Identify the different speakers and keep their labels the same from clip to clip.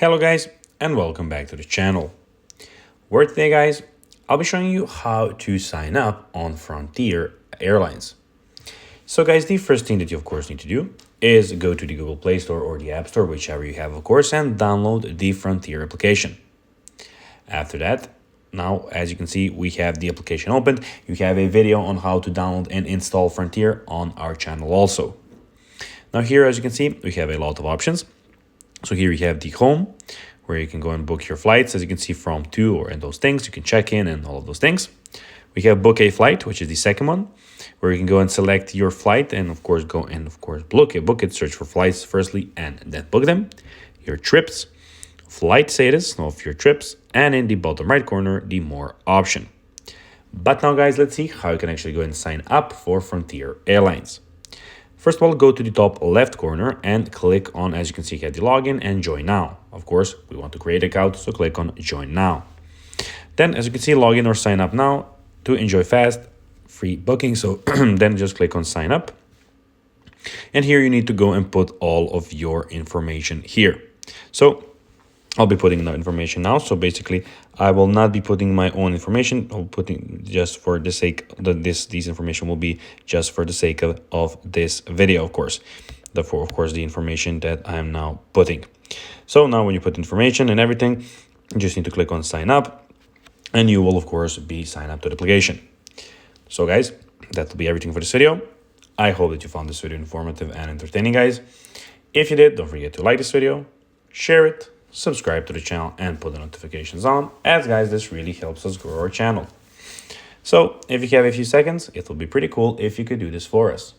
Speaker 1: Hello guys and welcome back to the channel, where today guys I'll be showing you how to sign up on Frontier Airlines. So guys, the first thing that you of course need to do is go to the Google Play Store or the App Store, whichever you have of course, and download the Frontier application. After that, now as you can see, we have the application opened. You have a video on how to download and install Frontier on our channel also. Now here, as you can see, we have a lot of options. So here you have the home, where you can go and book your flights, as you can see, from to or and those things. You can check in and all of those things. We have book a flight, which is the second one, where you can go and select your flight and of course go and of course book it, search for flights firstly and then book them. Your trips, flight status of your trips, and in the bottom right corner, the more option. But now guys, let's see how you can actually go and sign up for Frontier Airlines. First of all, go to the top left corner and click on, as you can see here, the login and join now. Of course, we want to create an account, so click on join now. Then, as you can see, login or sign up now to enjoy fast, free booking. So then just click on sign up. And here you need to go and put all of your information here. So I'll be putting the information now. So basically, I will not be putting my own information. I'll putting just for the sake that this information will be just for the sake of this video, of course. Therefore, of course, the information that I am now putting. So now when you put information and everything, you just need to click on sign up, and you will of course be signed up to the application. So guys, that will be everything for this video. I hope that you found this video informative and entertaining, guys. If you did, don't forget to like this video, share it, subscribe to the channel, and put the notifications on, as guys, this really helps us grow our channel. So if you have a few seconds, it will be pretty cool if you could do this for us.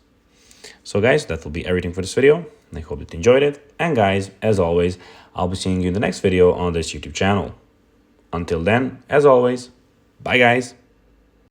Speaker 1: So guys, that will be everything for this video. I hope that you enjoyed it, and guys, as always, I'll be seeing you in the next video on this YouTube channel. Until then, as always, bye guys.